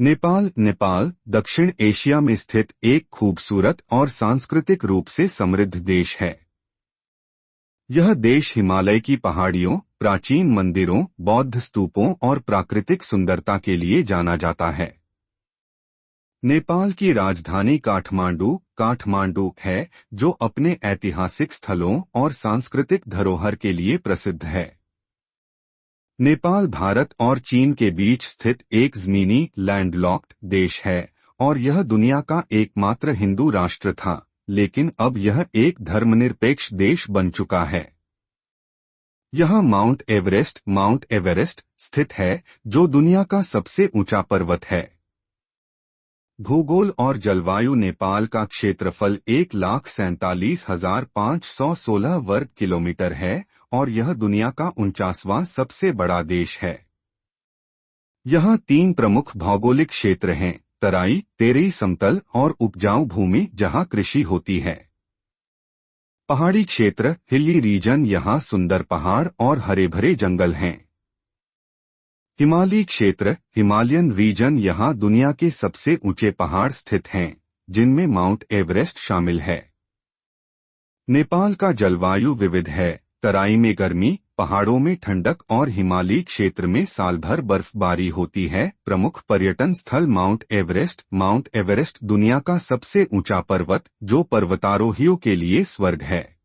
नेपाल दक्षिण एशिया में स्थित एक खूबसूरत और सांस्कृतिक रूप से समृद्ध देश है। यह देश हिमालय की पहाड़ियों, प्राचीन मंदिरों, बौद्ध स्तूपों और प्राकृतिक सुंदरता के लिए जाना जाता है। नेपाल की राजधानी काठमांडू है, जो अपने ऐतिहासिक स्थलों और सांस्कृतिक धरोहर के लिए प्रसिद्ध है। नेपाल भारत और चीन के बीच स्थित एक ज़मीनी लैंडलॉक्ड देश है और यह दुनिया का एकमात्र हिंदू राष्ट्र था, लेकिन अब यह एक धर्मनिरपेक्ष देश बन चुका है। यहाँ माउंट एवरेस्ट स्थित है, जो दुनिया का सबसे ऊंचा पर्वत है। भूगोल और जलवायु नेपाल का क्षेत्रफल 1,47,516 वर्ग किलोमीटर है और यह दुनिया का 49वां सबसे बड़ा देश है। यहाँ 3 प्रमुख भौगोलिक क्षेत्र हैं: तराई, तेरई समतल और उपजाऊ भूमि जहाँ कृषि होती है। पहाड़ी क्षेत्र हिली रीजन, यहाँ सुंदर पहाड़ और हरे भरे जंगल हैं। हिमालयी क्षेत्र हिमालयन रीजन, यहाँ दुनिया के सबसे ऊंचे पहाड़ स्थित हैं, जिनमें माउंट एवरेस्ट शामिल है। नेपाल का जलवायु विविध है। तराई में गर्मी, पहाड़ों में ठंडक और हिमालयी क्षेत्र में साल भर बर्फबारी होती है। प्रमुख पर्यटन स्थल माउंट एवरेस्ट दुनिया का सबसे ऊंचा पर्वत, जो पर्वतारोहियों के लिए स्वर्ग है।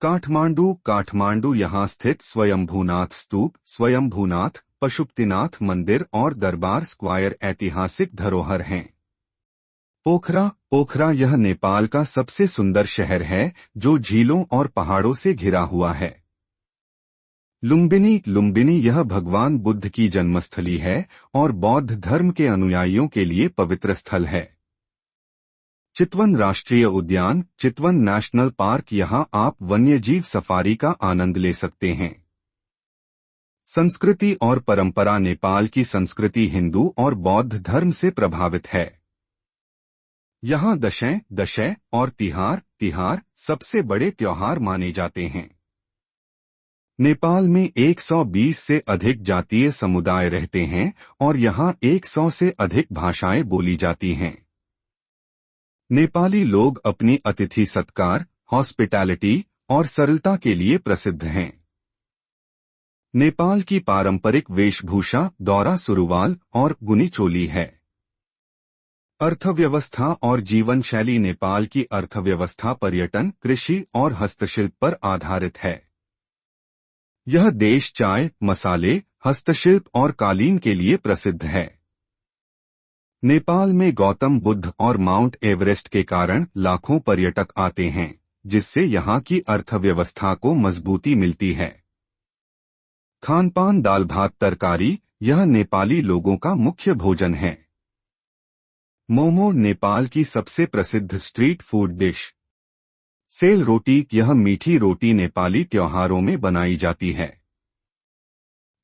काठमांडू यहाँ स्थित स्वयंभूनाथ स्तूप, स्वयंभूनाथ, पशुपतिनाथ मंदिर और दरबार स्क्वायर ऐतिहासिक धरोहर हैं। पोखरा यह नेपाल का सबसे सुंदर शहर है, जो झीलों और पहाड़ों से घिरा हुआ है। लुम्बिनी यह भगवान बुद्ध की जन्मस्थली है और बौद्ध धर्म के अनुयायियों के लिए पवित्र स्थल है। चितवन राष्ट्रीय उद्यान, चितवन नेशनल पार्क, यहाँ आप वन्यजीव सफारी का आनंद ले सकते हैं। संस्कृति और परंपरा नेपाल की संस्कृति हिंदू और बौद्ध धर्म से प्रभावित है। यहाँ दशैं और तिहार सबसे बड़े त्योहार माने जाते हैं। नेपाल में 120 से अधिक जातीय समुदाय रहते हैं और यहाँ 100 से अधिक भाषाएं बोली जाती हैं। नेपाली लोग अपनी अतिथि सत्कार, हॉस्पिटैलिटी और सरलता के लिए प्रसिद्ध हैं। नेपाल की पारंपरिक वेशभूषा दौरा सुरुवाल और गुनी चोली है। अर्थव्यवस्था और जीवन शैली नेपाल की अर्थव्यवस्था पर्यटन, कृषि और हस्तशिल्प पर आधारित है। यह देश चाय, मसाले, हस्तशिल्प और कालीन के लिए प्रसिद्ध है। नेपाल में गौतम बुद्ध और माउंट एवरेस्ट के कारण लाखों पर्यटक आते हैं, जिससे यहाँ की अर्थव्यवस्था को मजबूती मिलती है। खानपान दाल भात तरकारी, यह नेपाली लोगों का मुख्य भोजन है। मोमो नेपाल की सबसे प्रसिद्ध स्ट्रीट फूड डिश। सेल रोटी, यह मीठी रोटी नेपाली त्योहारों में बनाई जाती है।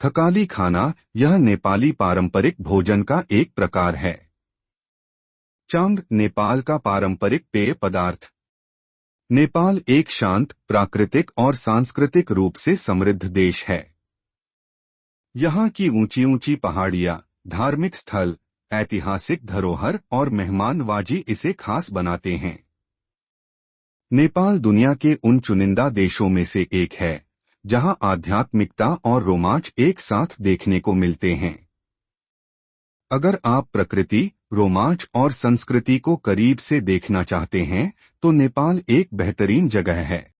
थकाली खाना, यह नेपाली पारंपरिक भोजन का एक प्रकार है। चांग नेपाल का पारंपरिक पेय पदार्थ। नेपाल एक शांत, प्राकृतिक और सांस्कृतिक रूप से समृद्ध देश है। यहाँ की ऊंची ऊंची पहाड़ियाँ, धार्मिक स्थल, ऐतिहासिक धरोहर और मेहमानवाजी इसे खास बनाते हैं। नेपाल दुनिया के उन चुनिंदा देशों में से एक है, जहाँ आध्यात्मिकता और रोमांच एक साथ देखने को मिलते हैं। अगर आप प्रकृति, रोमांच और संस्कृति को करीब से देखना चाहते हैं, तो नेपाल एक बेहतरीन जगह है।